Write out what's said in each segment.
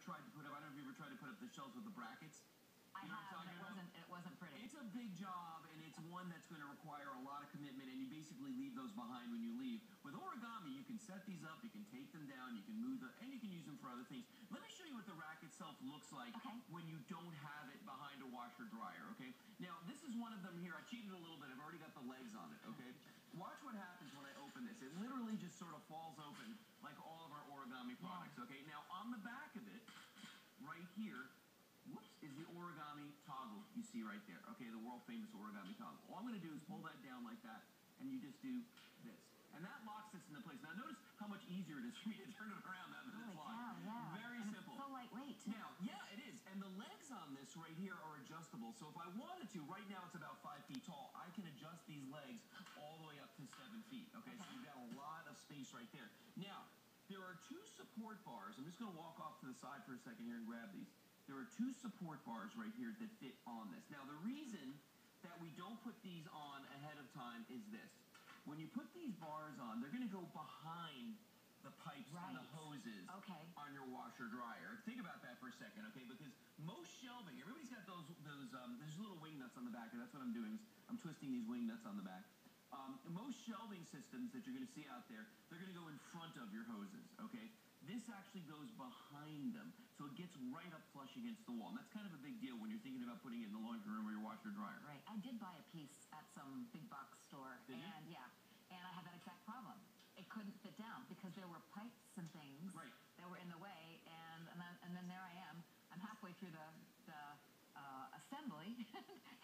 tried to put up, I don't know if you ever tried to put up the shelves with the brackets. I have. It wasn't pretty. It's a big job, and it's one that's going to require a lot of commitment, and you basically leave those behind when you leave. With origami, you can set these up, you can take them down, you can move them, and you can use them for other things. Let me show you what the rack itself looks like when you don't have it behind a washer dryer, okay? Now, this is one of them here. I cheated a little bit. I've already got the legs on it, okay? Watch what happens when I open this. It literally just sort of falls open like all of our origami products, okay? Now, on the back of it, right here, whoops, is the origami toggle you see right there, okay, the world famous origami toggle. All I'm going to do is pull that down like that, and you just do this. And that locks this into place. Now notice how much easier it is for me to turn it around now that it's locked. Yeah. Very simple. It's so lightweight. Now, yeah, it is. And the legs on this right here are adjustable. So if I wanted to, right now it's about 5 feet tall, I can adjust these legs all the way up to 7 feet, okay? So you've got a lot of space right there. Now, there are 2 support bars. I'm just going to walk off to the side for a second here and grab these. There are 2 support bars right here that fit on this. Now, the reason that we don't put these on ahead of time is this. When you put these bars on, they're going to go behind the pipes and the hoses on your washer dryer. Think about that for a second, okay? Because most shelving, everybody's got those there's little wing nuts on the back, and that's what I'm doing. Is I'm twisting these wing nuts on the back. Most shelving systems that you're going to see out there, they're going to go in front of your hoses, okay? This actually goes behind them, so it gets right up flush against the wall. And that's kind of a big deal when you're thinking about putting it in the laundry room or your washer dryer. Right. I did buy a piece at some big box store, and I had that exact problem. It couldn't fit down because there were pipes and things that were in the way, and then there I am. I'm halfway through the assembly,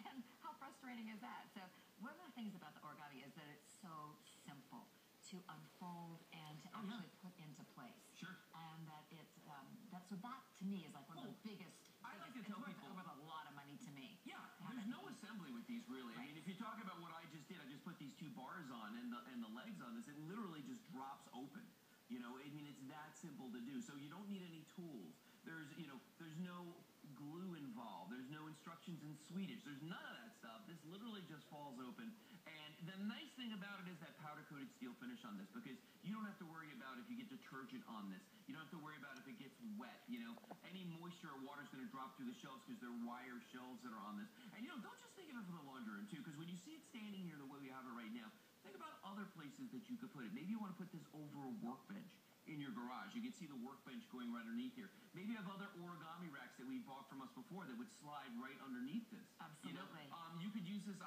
and how frustrating is that? So one of the things about the origami is that it's so simple to unfold and to actually put into place. Sure. And that it's so that to me is like one of the biggest. I like to tell people worth a lot of money to me. Yeah, there's no assembly with these really. I mean, if you talk about what I just did, I just put these 2 bars on and the legs on this. It literally just drops open. You know, I mean, it's that simple to do. So you don't need any tools. There's no glue involved. There's no instructions in Swedish. There's none of that stuff. This literally just falls open. And the nice thing about it is that powder-coated steel finish on this, because you don't have to worry about if you get detergent on this. You don't have to worry about if it gets wet, you know. Any moisture or water is going to drop through the shelves because they're wire shelves that are on this. And, you know, don't just think of it for the laundry room, too, because when you see it standing here the way we have it right now, think about other places that you could put it. Maybe you want to put this over a workbench in your garage. You can see the workbench going right underneath here. Maybe you have other origami racks that we bought from us before that would slide right underneath this. Absolutely. You know, you could use this,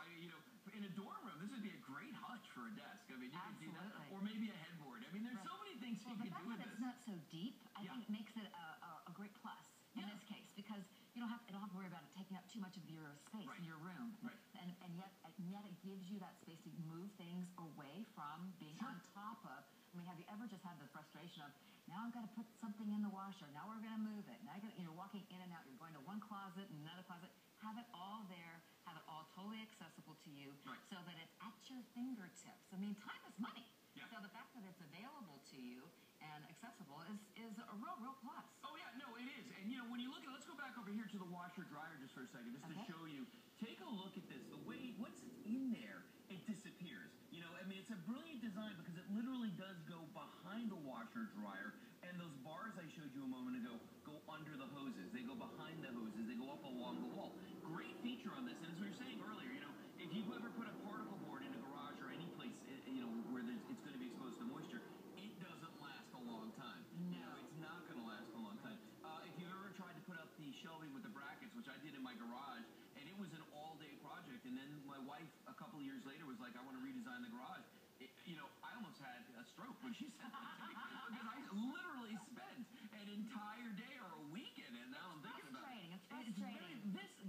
in a dorm room. This would be a great hutch for a desk. I mean, you could do that. Or maybe a headboard. I mean, there's so many things you could do with this. The fact that it's not so deep, I think makes it a great plus in this case, because you don't have to worry about it taking up too much of your space in your room. Right. And yet it gives you that space to move things away from being on top of. I mean, have you ever just had the frustration of, now I've got to put something in the washer, now we're going to move it, now you're walking in and out, you're going to one closet and another closet. Have it all there, have it all totally accessible to you, so that it's at your fingertips. I mean, time is money. Yeah. So the fact that it's available to you and accessible is a real plus. Oh, yeah, no, it is. And, you know, when you look at let's go back over here to the washer dryer just for a second, just to show you. Take a look at this. The way, once it's in there, it disappears. You know, I mean, it's a brilliant design because it literally does go behind the washer dryer, and those bars I showed you a moment ago go under the hoses. They go behind the hoses. They go up along the wall. Great feature on this, and as we were saying earlier, you know, if you've ever put a particle board in a garage or any place, you know, where it's going to be exposed to moisture, it doesn't last a long time. No. You know, it's not going to last a long time. If you've ever tried to put up the shelving with the brackets, which I did in my garage, and it was an all-day project, and then my wife, a couple of years later, was like, I want to redesign the garage. You know, I almost had a stroke when she said that to me, because I literally spent an entire day or a weekend, and now I'm thinking about it. It's frustrating.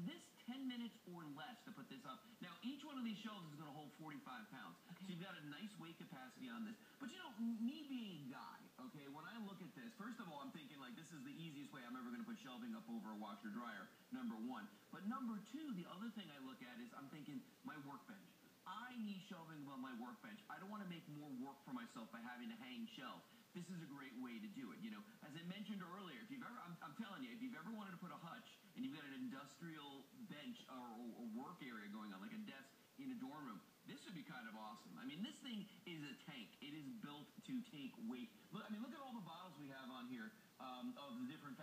This 10 minutes or less to put this up. Now, each one of these shelves is going to hold 45 pounds. So you've got a nice weight capacity on this. But, you know, me being a guy, okay, when I look at this, first of all, I'm thinking, like, this is the easiest way I'm ever going to put shelving up over a washer dryer, number 1. But number 2, the other thing I look at is I'm thinking my workbench. I need shelving on my workbench. I don't want to make more work for myself by having to hang shelves. This is a great way to do it. You know, as I mentioned earlier, if you've ever, I'm telling you, if you've ever wanted to put a hutch and you've got an industrial bench or work area going on, like a desk in a dorm room, this would be kind of awesome. I mean, this thing is a tank. It is built to take weight. Look, I mean, look at all the bottles we have on here of the different